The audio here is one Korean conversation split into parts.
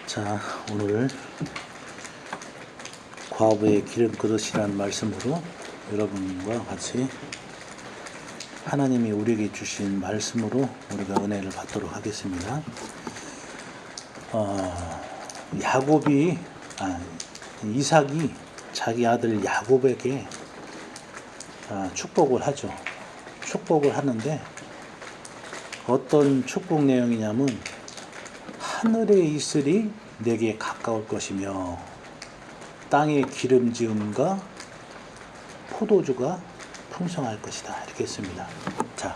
자, 오늘 과부의 기름그릇이라는 말씀으로 여러분과 같이 하나님이 우리에게 주신 말씀으로 우리가 은혜를 받도록 하겠습니다. 이삭이 자기 아들 야곱에게 축복을 하죠. 축복을 하는데 어떤 축복 내용이냐면 하늘의 이슬이 내게 가까울 것이며 땅의 기름지음과 포도주가 풍성할 것이다. 이렇게 했습니다. 자,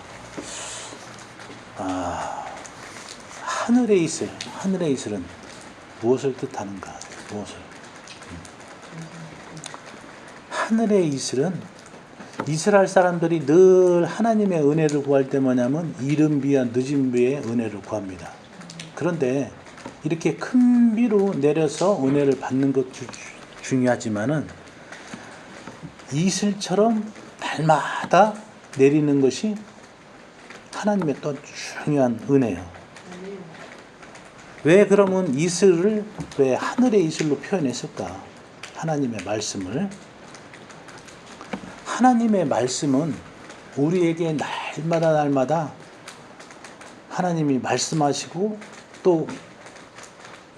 하늘의 이슬은 무엇을 뜻하는가? 하늘의 이슬은 이스라엘 사람들이 늘 하나님의 은혜를 구할 때 뭐냐면 이른 비와 늦은 비의 은혜를 구합니다. 그런데 이렇게 큰 비로 내려서 은혜를 받는 것도 중요하지만은 이슬처럼 날마다 내리는 것이 하나님의 또 중요한 은혜예요. 왜 그러면 이슬을 왜 하늘의 이슬로 표현했을까? 하나님의 말씀은 우리에게 날마다 하나님이 말씀하시고 또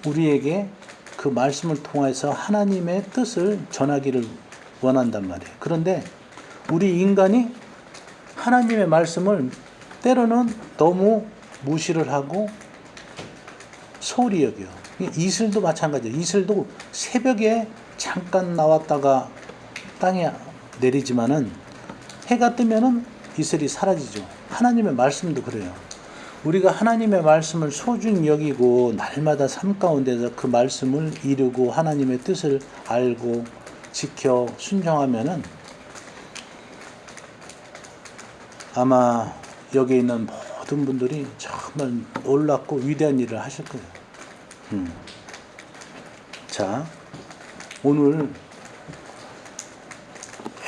우리에게 그 말씀을 통해서 하나님의 뜻을 전하기를 원한단 말이에요. 그런데 우리 인간이 하나님의 말씀을 때로는 너무 무시를 하고 소홀히 여겨요. 이슬도 마찬가지예요. 이슬도 새벽에 잠깐 나왔다가 땅에 내리지만은 해가 뜨면은 이슬이 사라지죠. 하나님의 말씀도 그래요. 우리가 하나님의 말씀을 소중히 여기고 날마다 삶 가운데서 그 말씀을 이루고 하나님의 뜻을 알고 지켜 순종하면은 아마 여기 있는 모든 분들이 정말 놀랍고 위대한 일을 하실 거예요. 자, 오늘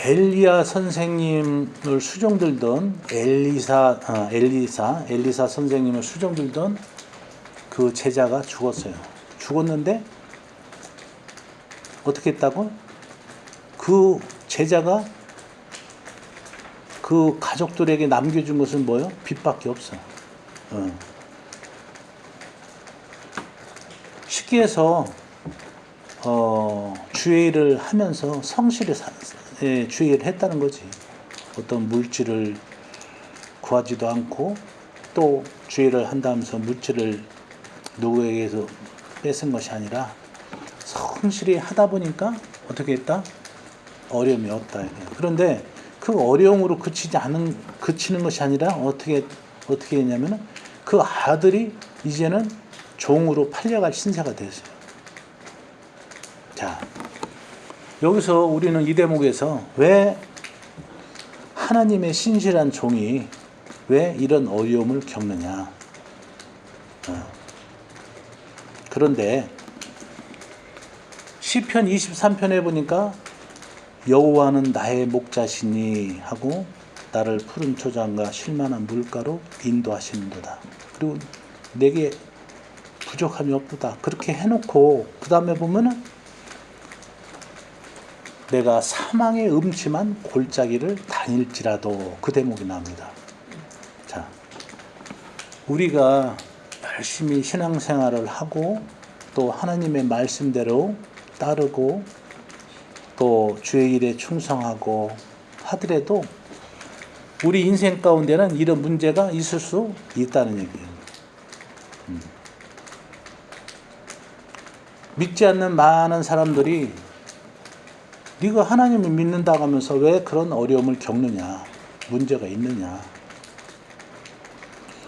엘리야 선생님을 수종들던 엘리사 선생님을 수종들던 그 제자가 죽었어요. 죽었는데 어떻게 했다고? 그 제자가 그 가족들에게 남겨준 것은 뭐예요? 빚밖에 없어. 쉽게 해서 주의 일을 하면서 성실히 주의 일을 했다는 거지. 어떤 물질을 구하지도 않고 또 주의 일을 한다면서 물질을 누구에게서 뺏은 것이 아니라 성실히 하다 보니까 어떻게 했다? 어려움이 없다. 그런데 그 어려움으로 그치는 것이 아니라 어떻게 했냐면은 그 아들이 이제는 종으로 팔려갈 신세가 됐어요. 자, 여기서 우리는 이 대목에서 왜 하나님의 신실한 종이 왜 이런 어려움을 겪느냐. 그런데 시편 23편에 보니까 여호와는 나의 목자시니 하고 나를 푸른 초장과 쉴만한 물가로 인도하시는도다. 그리고 내게 부족함이 없도다. 그렇게 해놓고 그 다음에 보면은 내가 사망의 음침한 골짜기를 다닐지라도 그 대목이 나옵니다. 자, 우리가 열심히 신앙생활을 하고 또 하나님의 말씀대로 따르고 또 주의 일에 충성하고 하더라도 우리 인생 가운데는 이런 문제가 있을 수 있다는 얘기예요. 믿지 않는 많은 사람들이 네가 하나님을 믿는다고 하면서 왜 그런 어려움을 겪느냐, 문제가 있느냐.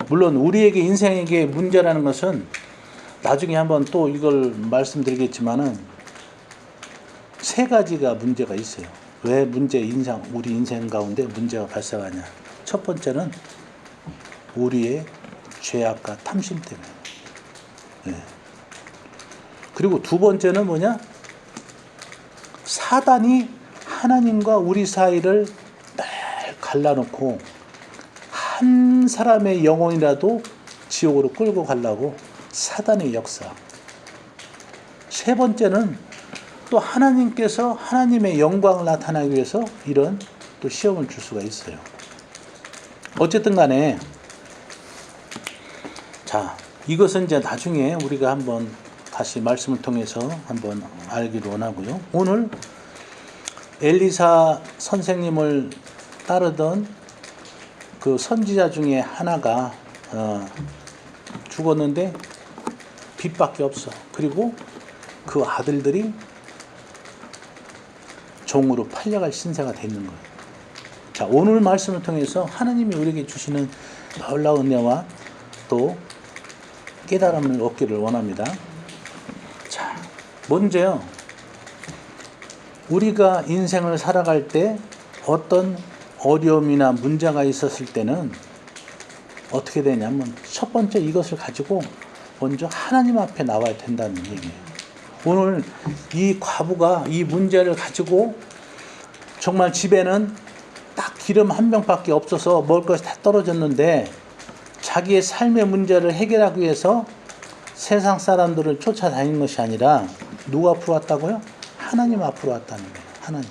물론 우리에게 인생에게 문제라는 것은 나중에 한번 또 이걸 말씀드리겠지만은 세 가지가 문제가 있어요. 왜 우리 인생 가운데 문제가 발생하냐. 첫 번째는 우리의 죄악과 탐심 때문에. 그리고 두 번째는 뭐냐? 사단이 하나님과 우리 사이를 날 갈라놓고 한 사람의 영혼이라도 지옥으로 끌고 가려고 사단의 역사. 세 번째는 또 하나님께서 하나님의 영광을 나타나기 위해서 이런 또 시험을 줄 수가 있어요. 어쨌든 간에 자, 이것은 이제 나중에 우리가 한번 다시 말씀을 통해서 한번 알기로 원하고요. 오늘 엘리사 선생님을 따르던 그 선지자 중에 하나가 죽었는데 빚밖에 없어. 그리고 그 아들들이 종으로 팔려갈 신세가 되는 거예요. 자, 오늘 말씀을 통해서 하나님이 우리에게 주시는 놀라운 은혜와 또 깨달음을 얻기를 원합니다. 자, 먼저요. 우리가 인생을 살아갈 때 어떤 어려움이나 문제가 있었을 때는 어떻게 되냐면 첫 번째 이것을 가지고 먼저 하나님 앞에 나와야 된다는 얘기예요. 오늘 이 과부가 이 문제를 가지고 정말 집에는 딱 기름 한 병밖에 없어서 먹을 것이 다 떨어졌는데 자기의 삶의 문제를 해결하기 위해서 세상 사람들을 쫓아다니는 것이 아니라 누구 앞으로 왔다고요? 하나님 앞으로 왔다는 거예요. 하나님.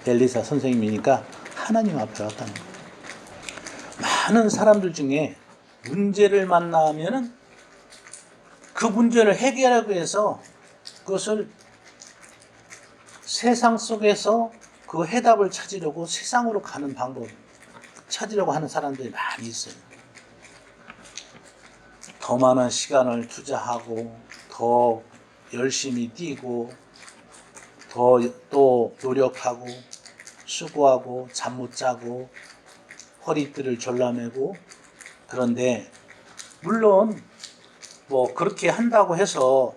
엘리사 선생님이니까 하나님 앞에 왔다는 거예요. 많은 사람들 중에 문제를 만나면은 그 문제를 해결하기 위해서 그것을 세상 속에서 그 해답을 찾으려고 세상으로 가는 방법 찾으려고 하는 사람들이 많이 있어요. 더 많은 시간을 투자하고 더 열심히 뛰고 더 또 노력하고 수고하고 잠 못 자고 허리띠를 졸라매고 그런데 물론 뭐 그렇게 한다고 해서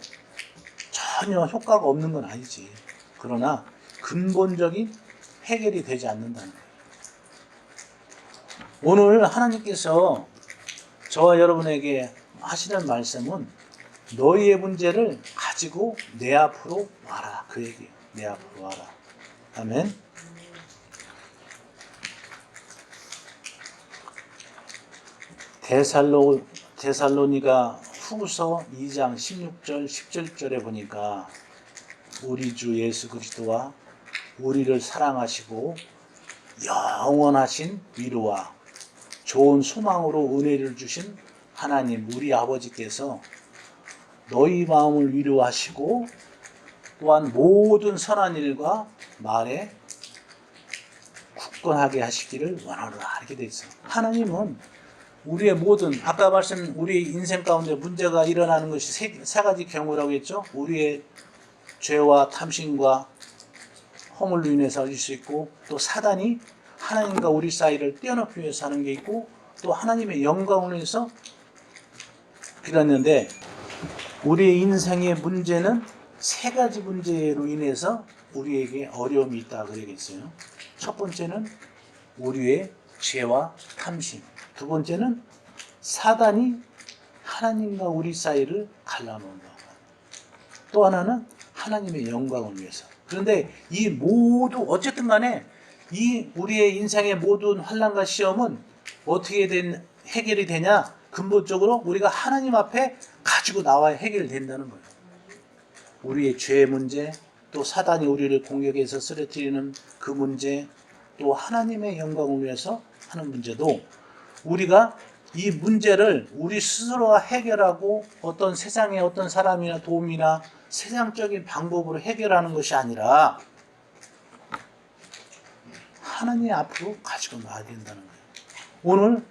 전혀 효과가 없는 건 아니지. 그러나 근본적인 해결이 되지 않는다는 거예요. 오늘 하나님께서 저와 여러분에게 하시는 말씀은 너희의 문제를 가지고 내 앞으로 와라. 그 얘기예요. 내 앞으로 와라. 아멘. 데살로니가 후서 2장 16절 17절에 보니까 우리 주 예수 그리스도와 우리를 사랑하시고 영원하신 위로와 좋은 소망으로 은혜를 주신 하나님 우리 아버지께서 너희 마음을 위로하시고 또한 모든 선한 일과 말에 굳건하게 하시기를 원하노라. 이렇게 돼 있어요. 하나님은 우리의 모든 아까 말씀 우리 인생 가운데 문제가 일어나는 것이 세 가지 경우라고 했죠. 우리의 죄와 탐심과 허물로 인해서일 수 있고 또 사단이 하나님과 우리 사이를 떼어놓기 위해서 하는 게 있고 또 하나님의 영광을 위해서 빌었는데 우리의 인생의 문제는 세 가지 문제로 인해서 우리에게 어려움이 있다 그러겠어요. 첫 번째는 우리의 죄와 탐심. 두 번째는 사단이 하나님과 우리 사이를 갈라놓는다. 또 하나는 하나님의 영광을 위해서. 그런데 이 모두 어쨌든 간에 이 우리의 인생의 모든 환난과 시험은 어떻게 해결이 되냐? 근본적으로 우리가 하나님 앞에 가지고 나와야 해결된다는 거예요. 우리의 죄 문제, 또 사단이 우리를 공격해서 쓰러뜨리는 그 문제, 또 하나님의 영광을 위해서 하는 문제도 우리가 이 문제를 우리 스스로가 해결하고 어떤 세상의 어떤 사람이나 도움이나 세상적인 방법으로 해결하는 것이 아니라 하나님 앞으로 가지고 나와야 된다는 거예요. 오늘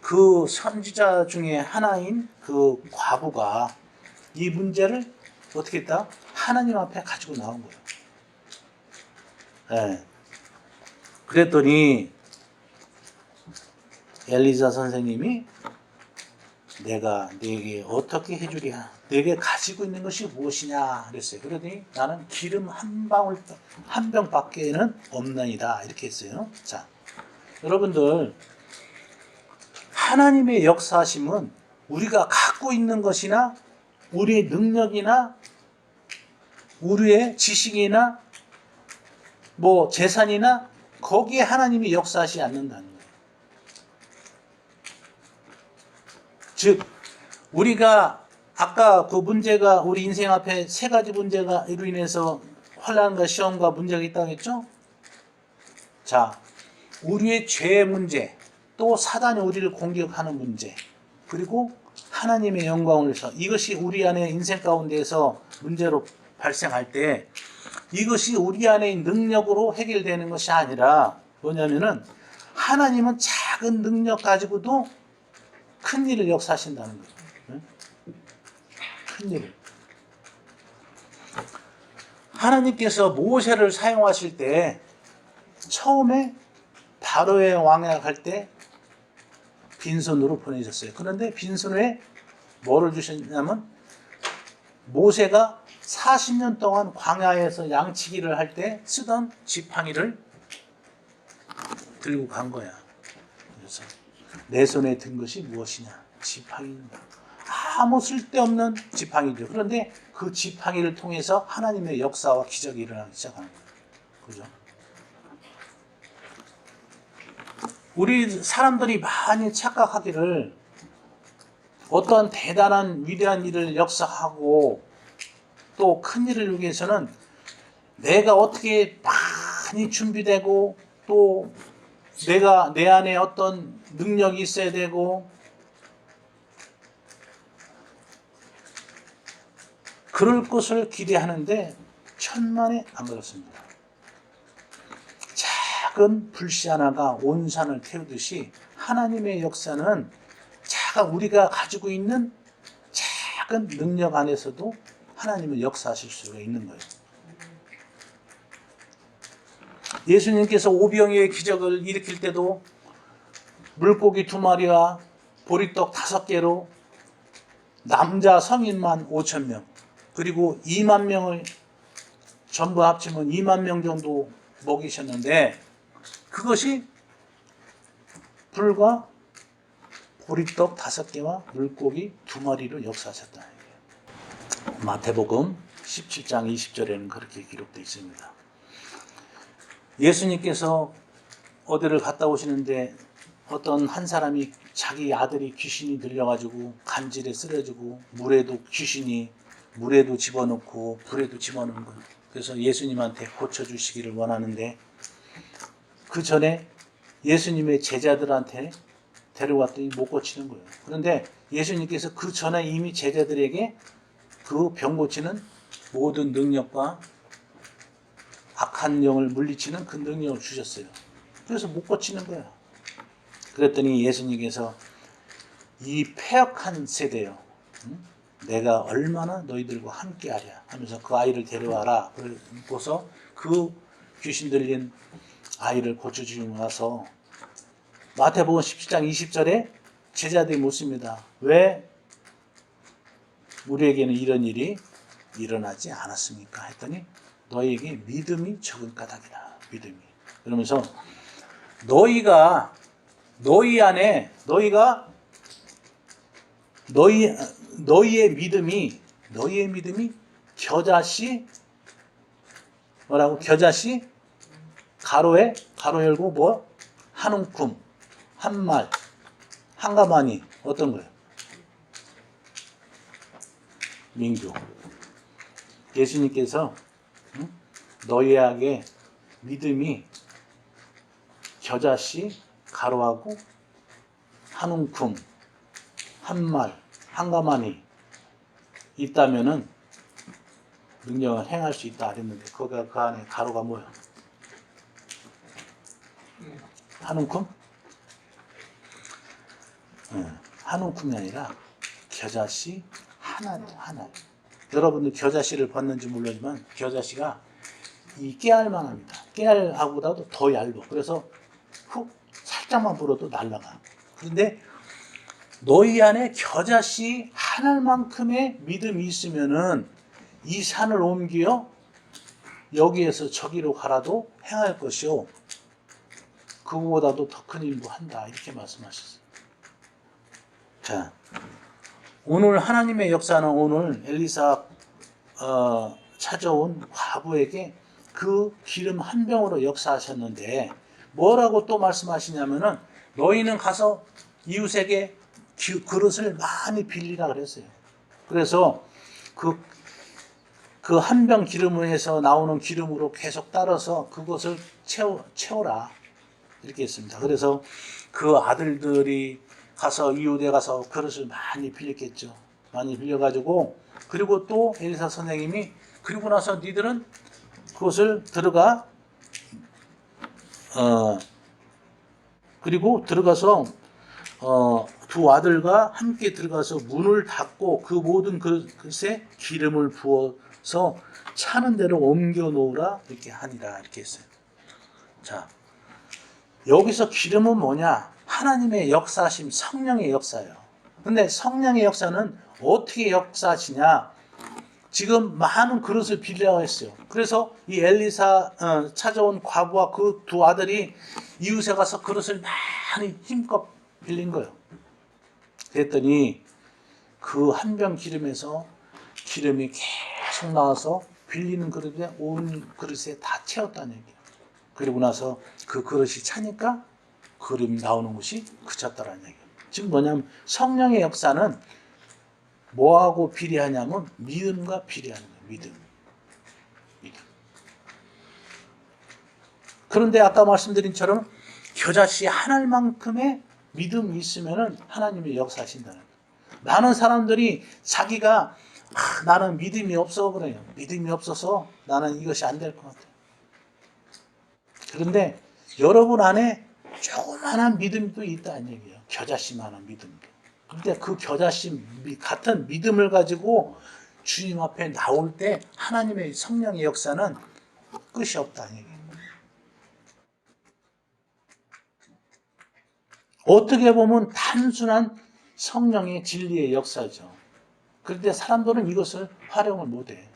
그 선지자 중에 하나인 그 과부가 이 문제를 어떻게 했다? 하나님 앞에 가지고 나온 거예요. 네. 그랬더니 엘리사 선생님이 내가 네게 어떻게 해주랴? 네게 가지고 있는 것이 무엇이냐? 그랬어요. 그러더니 나는 기름 한 병밖에는 없나이다. 이렇게 했어요. 자, 여러분들 하나님의 역사하심은 우리가 갖고 있는 것이나 우리의 능력이나 우리의 지식이나 뭐 재산이나 거기에 하나님이 역사하지 않는다는 거예요. 즉 우리가 아까 그 문제가 우리 인생 앞에 세 가지 문제가 이로 인해서 환난과 시험과 문제가 있다고 했죠? 자, 우리의 죄의 문제, 또 사단이 우리를 공격하는 문제, 그리고 하나님의 영광을 위해서 이것이 우리 안에 인생 가운데에서 문제로 발생할 때 이것이 우리 안의 능력으로 해결되는 것이 아니라 뭐냐면은 하나님은 작은 능력 가지고도 큰 일을 역사하신다는 거예요. 큰 일을. 하나님께서 모세를 사용하실 때 처음에 바로의 왕약할 때 빈손으로 보내셨어요. 그런데 빈손에 뭐를 주셨냐면 모세가 40년 동안 광야에서 양치기를 할 때 쓰던 지팡이를 들고 간 거야. 그래서 내 손에 든 것이 무엇이냐? 지팡이입니다. 아무 쓸데없는 지팡이죠. 그런데 그 지팡이를 통해서 하나님의 역사와 기적이 일어나기 시작하는 거예요. 그죠? 우리 사람들이 많이 착각하기를 어떠한 대단한 위대한 일을 역사하고 또 큰 일을 위해서는 내가 어떻게 많이 준비되고 또 내가 내 안에 어떤 능력이 있어야 되고 그럴 것을 기대하는데 천만에 안 그렇습니다. 작은 불씨 하나가 온 산을 태우듯이 하나님의 역사는 우리가 가지고 있는 작은 능력 안에서도 하나님은 역사하실 수가 있는 거예요. 예수님께서 오병이어의 기적을 일으킬 때도 물고기 2마리와 보리떡 5개로 남자 성인만 5,000명 그리고 2만 명을 전부 합치면 2만 명 정도 먹이셨는데 그것이 불과 보리떡 5개와 물고기 2마리로 역사하셨다는 얘기예요. 마태복음 17장 20절에는 그렇게 기록되어 있습니다. 예수님께서 어디를 갔다 오시는데 어떤 한 사람이 자기 아들이 귀신이 들려가지고 간질에 쓰러지고 물에도 집어넣고 불에도 집어넣는 거예요. 그래서 예수님한테 고쳐주시기를 원하는데 그 전에 예수님의 제자들한테 데려갔더니 못 고치는 거예요. 그런데 예수님께서 그 전에 이미 제자들에게 그 병 고치는 모든 능력과 악한 영을 물리치는 그 능력을 주셨어요. 그래서 못 고치는 거예요. 그랬더니 예수님께서 이 패역한 세대요. 내가 얼마나 너희들과 함께하랴 하면서 그 아이를 데려와라. 그래서 그 귀신 들린 아이를 고쳐주고 나서 마태복음 17장 20절에 제자들이 묻습니다. 왜 우리에게는 이런 일이 일어나지 않았습니까? 했더니 너희에게 믿음이 적은 까닭이라. 믿음이. 그러면서 너희의 믿음이 겨자씨 뭐라고? 겨자씨 가로 열고 뭐 한 움큼 한 말 한 가마니 어떤 거예요? 민교. 예수님께서 너희에게 믿음이 겨자씨 가로하고 한 움큼 한 말 한 가마니 있다면은 능력을 행할 수 있다 그랬는데 그 안에 가로가 뭐예요? 한 움큼? 한 움큼이 아니라 겨자씨 하나. 여러분들 겨자씨를 봤는지 모르지만 겨자씨가 이 깨알만 합니다. 깨알하고도 더 얇아. 그래서 훅 살짝만 불어도 날아가. 그런데 너희 안에 겨자씨 하나만큼의 믿음이 있으면은 이 산을 옮겨 여기에서 저기로 가라도 행할 것이요. 그거보다도 더 큰 일도 한다. 이렇게 말씀하셨어요. 자, 오늘 하나님의 역사는 오늘 엘리사 찾아온 과부에게 그 기름 한 병으로 역사하셨는데 뭐라고 또 말씀하시냐면은 너희는 가서 이웃에게 그릇을 많이 빌리라 그랬어요. 그래서 그 한 병 기름에서 나오는 기름으로 계속 따라서 그것을 채워라. 이렇게 했습니다. 그래서 그 아들들이 가서 이웃에 가서 그릇을 많이 빌렸겠죠. 많이 빌려가지고, 그리고 또 엘리사 선생님이, 그리고 나서 니들은 그것을 들어가, 그리고 들어가서 두 아들과 함께 들어가서 문을 닫고 그 모든 그릇에 기름을 부어서 차는 대로 옮겨 놓으라 이렇게 하니라 이렇게 했어요. 자, 여기서 기름은 뭐냐? 하나님의 역사심, 성령의 역사예요. 근데 성령의 역사는 어떻게 역사하시냐? 지금 많은 그릇을 빌려야 했어요. 그래서 이 엘리사 찾아온 과부와 그 두 아들이 이웃에 가서 그릇을 많이 힘껏 빌린 거예요. 그랬더니 그 한 병 기름에서 기름이 계속 나와서 빌리는 그릇에 온 그릇에 다 채웠다는 얘기예요. 그리고 나서 그 그릇이 차니까 기름이 나오는 것이 그쳤다라는 얘기예요. 지금 뭐냐면 성령의 역사는 뭐하고 비례하냐면 믿음과 비례하는 거예요. 믿음. 그런데 아까 말씀드린 처럼 겨자씨 하나만큼의 믿음이 있으면 하나님이 역사하신다는 거예요. 많은 사람들이 자기가 나는 믿음이 없어 그래요. 믿음이 없어서 나는 이것이 안 될 것 같아요. 그런데 여러분 안에 조그마한 믿음도 있다는 얘기예요. 겨자씨만한 믿음도. 근데 그 겨자씨 같은 믿음을 가지고 주님 앞에 나올 때 하나님의 성령의 역사는 끝이 없다는 얘기예요. 어떻게 보면 단순한 성령의 진리의 역사죠. 그런데 사람들은 이것을 활용을 못해.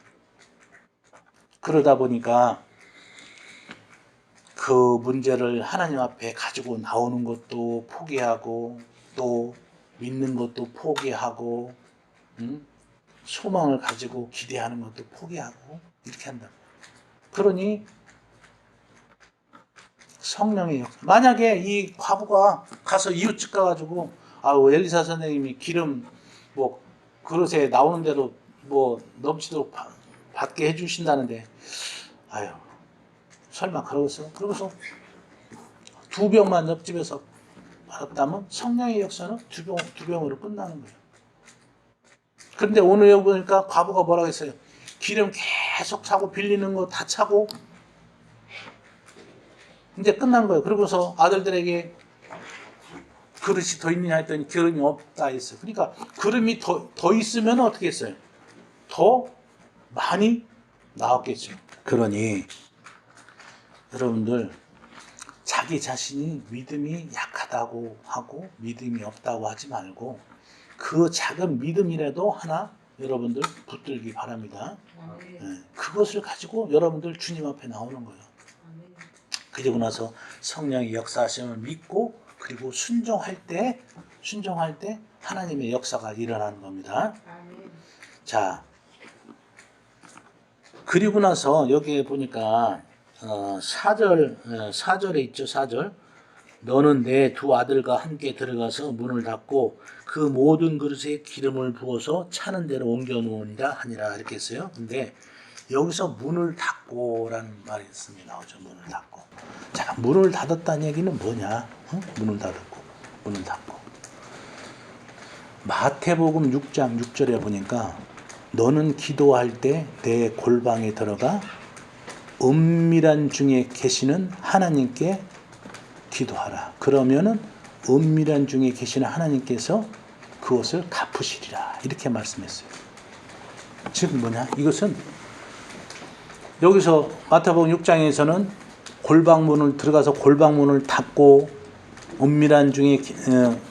그러다 보니까 그 문제를 하나님 앞에 가지고 나오는 것도 포기하고 또 믿는 것도 포기하고 소망을 가지고 기대하는 것도 포기하고 이렇게 한다. 그러니 성령의 역사. 만약에 이 과부가 가서 이웃집 가가지고 엘리사 선생님이 기름 뭐 그릇에 나오는 대로 뭐 넘치도록 받게 해주신다는데 아유 설마 그러겠어? 그러고서 두 병만 옆집에서 받았다면 성령의 역사는 두 병으로 끝나는 거예요. 그런데 오늘 여기 보니까 과부가 뭐라고 했어요? 기름 계속 차고 빌리는 거 다 차고 이제 끝난 거예요. 그러고서 아들들에게 그릇이 더 있느냐 했더니 기름이 없다 했어요. 그러니까 기름이 더 있으면 어떻게 했어요? 더 많이 나왔겠죠. 그러니 여러분들 자기 자신이 믿음이 약하다고 하고 믿음이 없다고 하지 말고 그 작은 믿음이라도 하나 여러분들 붙들기 바랍니다. 그것을 가지고 여러분들 주님 앞에 나오는 거예요. 그리고 나서 성령의 역사하심을 믿고 그리고 순종할 때 하나님의 역사가 일어나는 겁니다. 자, 그리고 나서 여기에 보니까 4절에 있죠. 4절. 너는 내 두 아들과 함께 들어가서 문을 닫고 그 모든 그릇에 기름을 부어서 차는 대로 옮겨 놓으니라 하니라 이렇게 했어요. 근데 여기서 문을 닫고라는 말이 있습니다. 나오죠. 문을 닫고. 자, 문을 닫았다는 얘기는 뭐냐? 문을 닫고. 마태복음 6장 6절에 보니까 너는 기도할 때 내 골방에 들어가 은밀한 중에 계시는 하나님께 기도하라. 그러면은 은밀한 중에 계시는 하나님께서 그것을 갚으시리라. 이렇게 말씀했어요. 즉 뭐냐? 이것은 여기서 마태복음 6장에서는 골방문을 들어가서 골방문을 닫고 은밀한 중에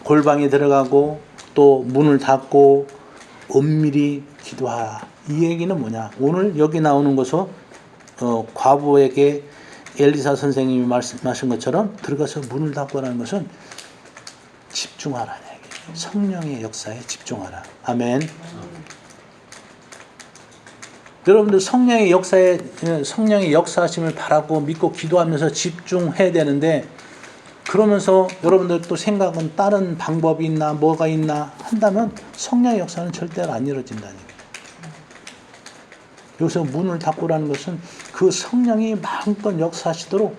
골방에 들어가고 또 문을 닫고 은밀히 기도하라. 이 얘기는 뭐냐? 오늘 여기 나오는 것은 과부에게 엘리사 선생님이 말씀하신 것처럼 들어가서 문을 닫고라는 것은 집중하라는 얘기예요. 성령의 역사에 집중하라. 아멘. 여러분들 성령의 역사하심을 바라고 믿고 기도하면서 집중해야 되는데 그러면서 여러분들 또 생각은 다른 방법이 있나 뭐가 있나 한다면 성령의 역사는 절대로 안 이루어진다는 얘기예요. 여기서 문을 닫고라는 것은 그 성령이 마음껏 역사하시도록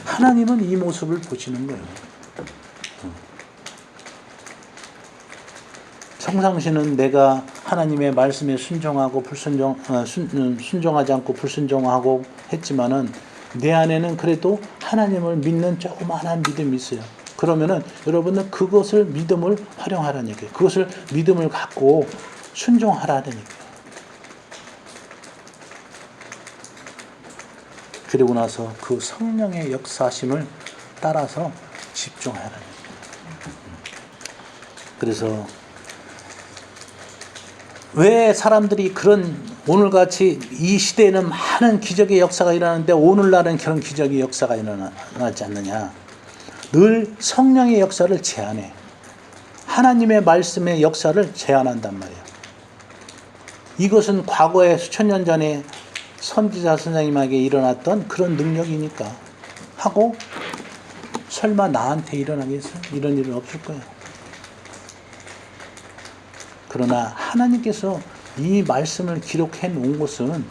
하나님은 이 모습을 보시는 거예요. 평상시는 내가 하나님의 말씀에 순종하고 순종하지 않고 불순종하고 했지만은 내 안에는 그래도 하나님을 믿는 조그마한 믿음이 있어요. 그러면은 여러분은 그것을 믿음을 활용하라는 얘기예요. 그것을 믿음을 갖고 순종하라는 얘기예요. 그리고 나서 그 성령의 역사심을 따라서 집중하라는 얘기예요. 그래서 왜 사람들이 그런 오늘같이 이 시대에는 많은 기적의 역사가 일어나는데 오늘날은 그런 기적의 역사가 일어나지 않느냐. 늘 성령의 역사를 제한해. 하나님의 말씀의 역사를 제한한단 말이에요. 이것은 과거에 수천 년 전에 선지자 선생님에게 일어났던 그런 능력이니까 하고 설마 나한테 일어나겠어? 이런 일은 없을 거예요. 그러나 하나님께서 이 말씀을 기록해 놓은 것은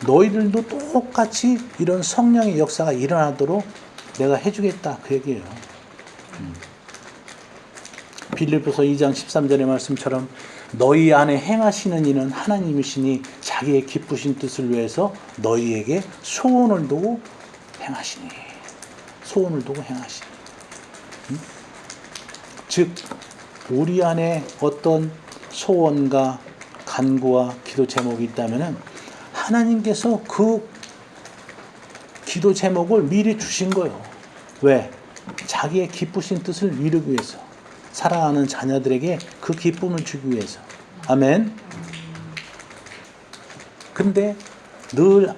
너희들도 똑같이 이런 성령의 역사가 일어나도록 내가 해주겠다 그 얘기예요. 빌립보서 2장 13절의 말씀처럼 너희 안에 행하시는 이는 하나님이시니 자기의 기쁘신 뜻을 위해서 너희에게 소원을 두고 행하시니. 소원을 두고 행하시니. 즉 우리 안에 어떤 소원과 간구와 기도 제목이 있다면 하나님께서 그 기도 제목을 미리 주신 거예요. 왜? 자기의 기쁘신 뜻을 이루기 위해서. 사랑하는 자녀들에게 그 기쁨을 주기 위해서. 아멘. 근데 늘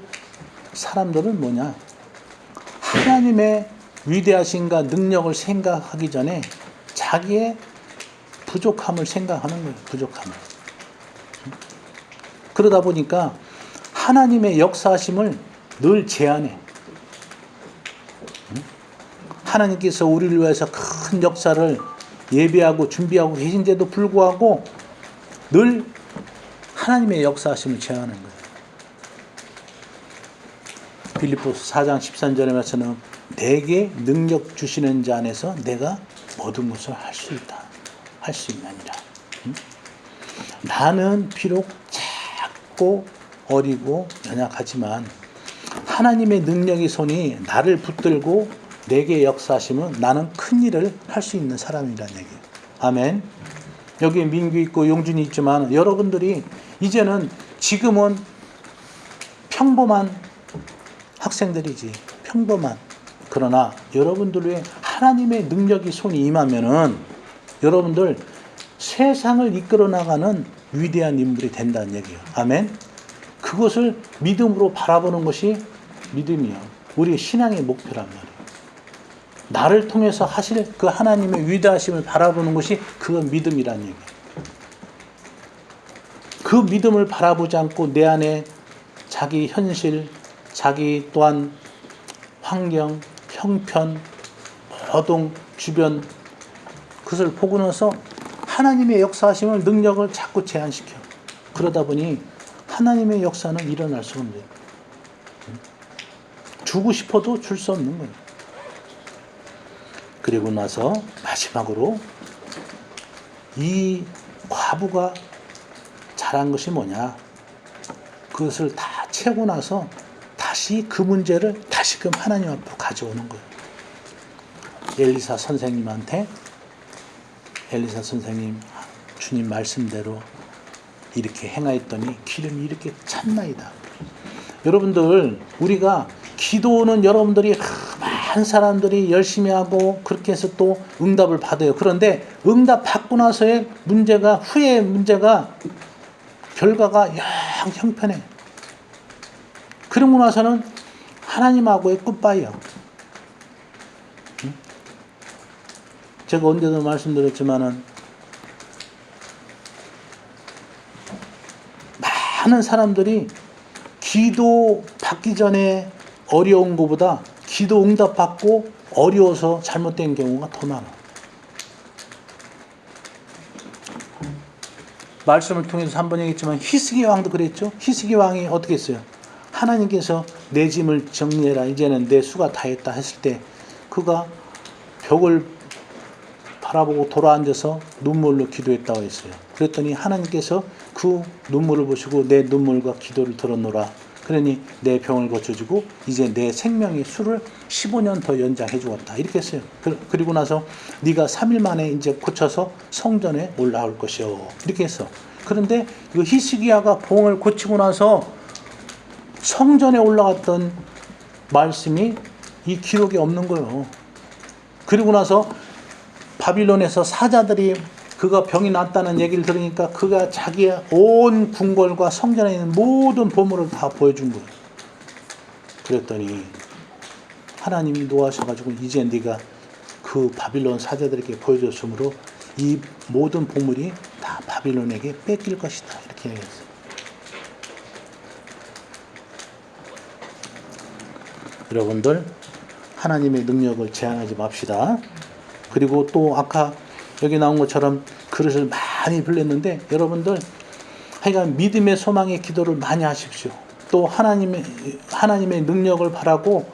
사람들은 뭐냐? 하나님의 위대하신가 능력을 생각하기 전에 자기의 부족함을 생각하는 거예요. 부족함을. 그러다 보니까 하나님의 역사하심을 늘 제한해. 하나님께서 우리를 위해서 큰 역사를 예비하고 준비하고 계신데도 불구하고 늘 하나님의 역사하심을 제한하는 거예요. 빌립보서 4장 13절에 말씀은 내게 능력 주시는 자 안에서 내가 모든 것을 할 수 있다. 할 수 있느니라. 나는 비록 작고 어리고 연약하지만 하나님의 능력의 손이 나를 붙들고 내게 역사하시면 나는 큰 일을 할 수 있는 사람이라는 얘기예요. 아멘. 여기 민규 있고 용준이 있지만 여러분들이 이제는 지금은 평범한 학생들이지. 평범한. 그러나 여러분들 위에 하나님의 능력이 손이 임하면은 여러분들 세상을 이끌어 나가는 위대한 인물이 된다는 얘기예요. 아멘. 그것을 믿음으로 바라보는 것이 믿음이요. 우리 신앙의 목표란 말이에요. 나를 통해서 하실 그 하나님의 위대하심을 바라보는 것이 그건 믿음이란 얘기예요. 그 믿음을 바라보지 않고 내 안에 자기 현실, 자기 또한 환경, 형편, 모든 주변 그것을 보고 나서 하나님의 역사하심을 능력을 자꾸 제한시켜. 그러다 보니 하나님의 역사는 일어날 수 없는 거예요. 주고 싶어도 줄 수 없는 거예요. 그리고 나서 마지막으로 이 과부가 잘한 것이 뭐냐. 그것을 다 채우고 나서 다시 그 문제를 다시금 하나님 앞으로 가져오는 거예요. 엘리사 선생님한테 엘리사 선생님 주님 말씀대로 이렇게 행하였더니 기름이 이렇게 찼나이다. 여러분들 우리가 기도는 여러분들이 많은 사람들이 열심히 하고 그렇게 해서 또 응답을 받아요. 그런데 응답 받고 나서의 문제가 후의 문제가 결과가 영 형편해. 그러고 나서는 하나님하고의 굿바이요. 제가 언제도 말씀드렸지만은 많은 사람들이 기도 받기 전에 어려운 것보다 기도 응답 받고 어려워서 잘못된 경우가 더 많아. 말씀을 통해서 한번 얘기했지만 히스기야 왕도 그랬죠. 히스기야 왕이 어떻게 했어요? 하나님께서 내 짐을 정리해라, 이제는 내 수가 다했다 했을 때 그가 벽을 바라보고 돌아앉아서 눈물로 기도했다고 했어요. 그랬더니 하나님께서 그 눈물을 보시고 내 눈물과 기도를 들었노라. 그러니 내 병을 고쳐주고 이제 내 생명의 수를 15년 더 연장해 주었다. 이렇게 했어요. 그리고 나서 네가 3일 만에 이제 고쳐서 성전에 올라올 것이요. 이렇게 했어. 그런데 그 히스기야가 병을 고치고 나서 성전에 올라갔던 말씀이 이 기록에 없는 거예요. 그리고 나서 바빌론에서 사자들이 그가 병이 났다는 얘기를 들으니까 그가 자기의 온 궁궐과 성전에 있는 모든 보물을 다 보여준 거예요. 그랬더니 하나님이 노하셔가지고 이제 네가 그 바빌론 사자들에게 보여줬으므로 이 모든 보물이 다 바빌론에게 뺏길 것이다. 이렇게 얘기했어요. 여러분들 하나님의 능력을 제한하지 맙시다. 그리고 또 아까 여기 나온 것처럼 그릇을 많이 빌렸는데 여러분들 하여간 믿음의 소망의 기도를 많이 하십시오. 또 하나님의 능력을 바라고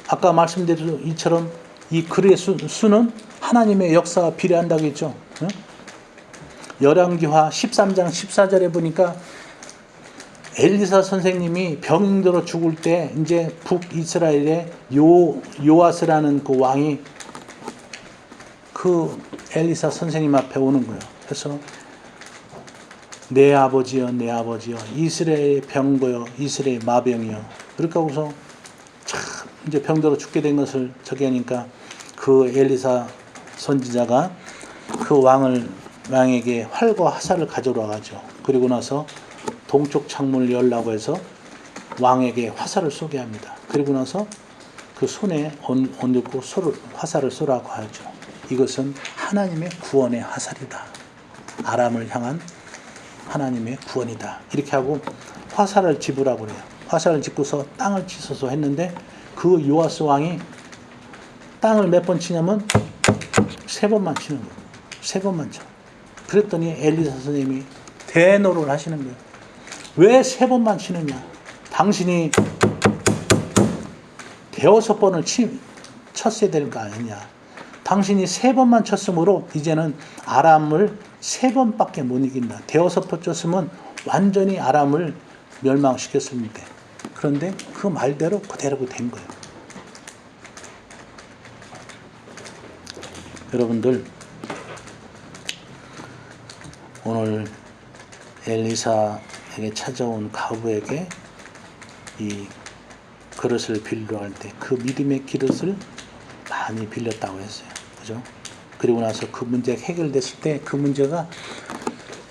아까 말씀드린 이처럼 이 그릇의 수는 하나님의 역사와 비례한다고 했죠. 열왕기하 13장 14절에 보니까 엘리사 선생님이 병 들어 죽을 때 이제 북이스라엘의 요아스라는 그 왕이 그 엘리사 선생님 앞에 오는 거예요. 그래서 내 아버지여 내 아버지여 이스라엘의 병거여 이스라엘의 마병이여. 그러니까 우선 참 이제 병들어 죽게 된 것을 저기 하니까 그 엘리사 선지자가 그 왕에게 활과 화살을 가져오라 하죠. 그리고 나서 동쪽 창문을 열라고 해서 왕에게 화살을 쏘게 합니다. 그리고 나서 그 손에 얹고 화살을 쏘라고 하죠. 이것은 하나님의 구원의 화살이다. 아람을 향한 하나님의 구원이다. 이렇게 하고 화살을 집으라고 그래요. 화살을 집고서 땅을 치소서 했는데 그 요아스 왕이 땅을 몇 번 치냐면 3번만 치는 거예요. 3번만 쳐. 그랬더니 엘리사 선생님이 대노를 하시는 거예요. 왜 3번만 치느냐? 당신이 6번을 쳤어야 되는 거 아니냐? 당신이 3번만 쳤으므로 이제는 아람을 3번밖에 못 이긴다. 6번 쳤으면 완전히 아람을 멸망시켰습니다. 그런데 그 말대로 그대로 된 거예요. 여러분들 오늘 엘리사에게 찾아온 가부에게 이 그릇을 빌려 할 때 그 믿음의 그릇을 많이 빌렸다고 했어요. 그죠? 그리고 나서 그 문제가 해결됐을 때 그 문제가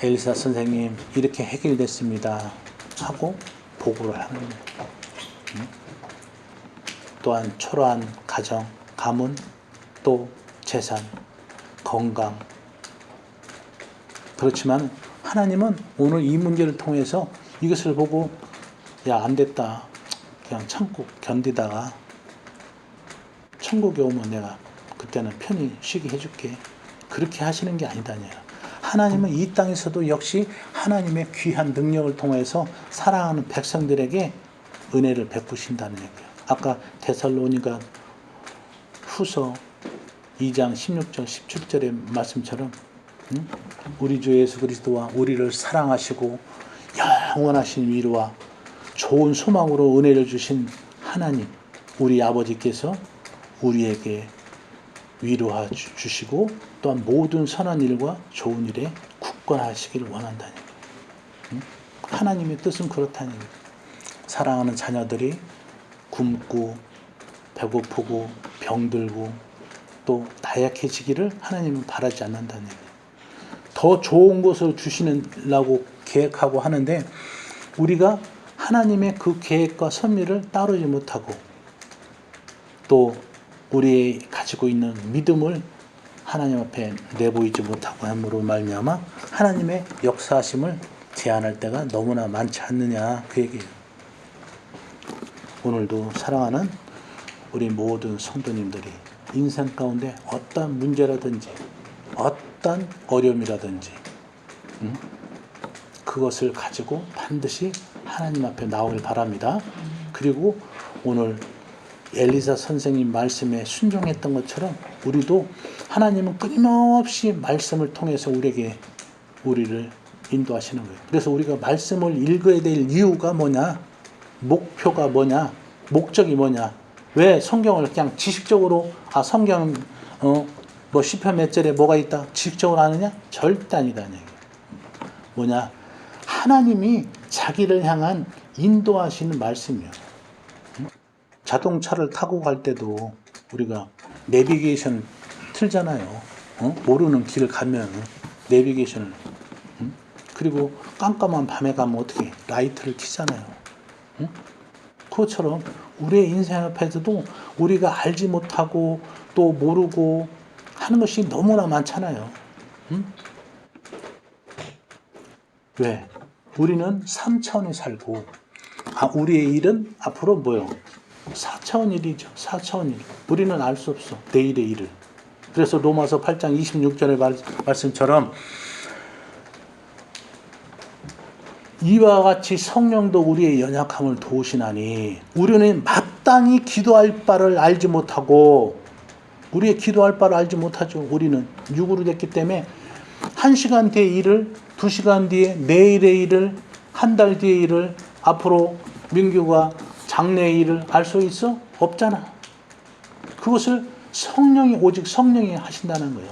엘리사 선생님 이렇게 해결됐습니다 하고 보고를 하는 거예요. 또한 초라한 가정, 가문, 또 재산, 건강. 그렇지만 하나님은 오늘 이 문제를 통해서 이것을 보고 야, 안 됐다. 그냥 참고 견디다가 천국에 오면 내가 그때는 편히 쉬게 해줄게. 그렇게 하시는 게 아니다냐. 하나님은 이 땅에서도 역시 하나님의 귀한 능력을 통해서 사랑하는 백성들에게 은혜를 베푸신다는 얘기예요. 아까 데살로니가 후서 2장 16절 17절의 말씀처럼 우리 주 예수 그리스도와 우리를 사랑하시고 영원하신 위로와 좋은 소망으로 은혜를 주신 하나님 우리 아버지께서 우리에게 위로하 주시고 또한 모든 선한 일과 좋은 일에 굳건하시기를 원한다는 거예요. 하나님의 뜻은 그렇다는 거예요. 사랑하는 자녀들이 굶고 배고프고 병들고 또 나약해지기를 하나님은 바라지 않는다는 거예요. 더 좋은 것을 주시려고 계획하고 하는데 우리가 하나님의 그 계획과 섭리를 따르지 못하고 또 우리 가지고 있는 믿음을 하나님 앞에 내보이지 못하고 함으로 말미암아 하나님의 역사하심을 제한할 때가 너무나 많지 않느냐 그 얘기예요. 오늘도 사랑하는 우리 모든 성도님들이 인생 가운데 어떤 문제라든지 어떤 어려움이라든지 그것을 가지고 반드시 하나님 앞에 나오길 바랍니다. 그리고 오늘 엘리사 선생님 말씀에 순종했던 것처럼 우리도 하나님은 끊임없이 말씀을 통해서 우리를 인도하시는 거예요. 그래서 우리가 말씀을 읽어야 될 이유가 뭐냐? 목표가 뭐냐? 목적이 뭐냐? 왜 성경을 그냥 지식적으로 성경 뭐 시편 몇 절에 뭐가 있다 지식적으로 아느냐? 절대 아니다. 뭐냐? 하나님이 자기를 향한 인도하시는 말씀이에요. 자동차를 타고 갈 때도 우리가 내비게이션 틀잖아요. 모르는 길을 가면 내비게이션을 그리고 깜깜한 밤에 가면 어떻게 라이트를 켜잖아요. 그것처럼 우리의 인생 앞에서도 우리가 알지 못하고 또 모르고 하는 것이 너무나 많잖아요. 왜? 우리는 3차원에 살고 우리의 일은 앞으로 뭐요? 4차원 일이죠. 4차원 일. 우리는 알 수 없어. 내일의 일을. 그래서 로마서 8장 26절의 말씀처럼 이와 같이 성령도 우리의 연약함을 도우시나니 우리는 마땅히 기도할 바를 알지 못하고 우리의 기도할 바를 알지 못하죠. 우리는 육으로 됐기 때문에 1시간 뒤의 일을 2시간 뒤에 내일의 일을 한 달 뒤의 일을 앞으로 민규가 장래의 일을 알 수 있어? 없잖아. 그것을 오직 성령이 하신다는 거예요.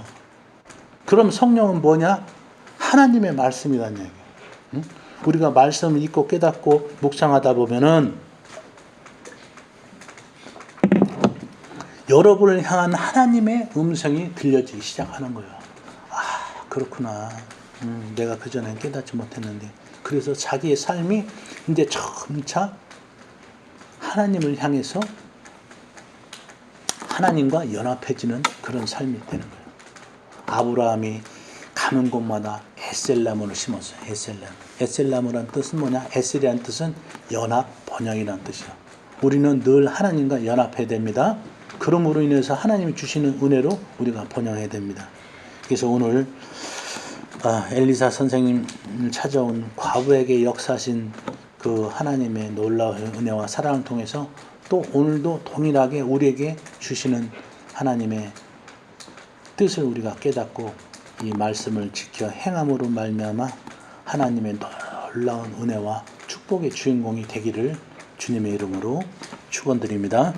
그럼 성령은 뭐냐? 하나님의 말씀이라는 얘기예요. 응? 우리가 말씀을 읽고 깨닫고 묵상하다 보면은 여러분을 향한 하나님의 음성이 들려지기 시작하는 거예요. 그렇구나. 내가 그전엔 깨닫지 못했는데. 그래서 자기의 삶이 이제 점차 하나님을 향해서 하나님과 연합해지는 그런 삶이 되는 거예요. 아브라함이 가는 곳마다 에셀나무를 심었어요. 에셀나무란 뜻은 뭐냐? 에셀이란 뜻은 연합, 번영이란 뜻이에요. 우리는 늘 하나님과 연합해야 됩니다. 그러므로 인해서 하나님이 주시는 은혜로 우리가 번영해야 됩니다. 그래서 오늘 엘리사 선생님 찾아온 과부에게 역사하신 그 하나님의 놀라운 은혜와 사랑을 통해서 또 오늘도 동일하게 우리에게 주시는 하나님의 뜻을 우리가 깨닫고 이 말씀을 지켜 행함으로 말미암아 하나님의 놀라운 은혜와 축복의 주인공이 되기를 주님의 이름으로 축원드립니다.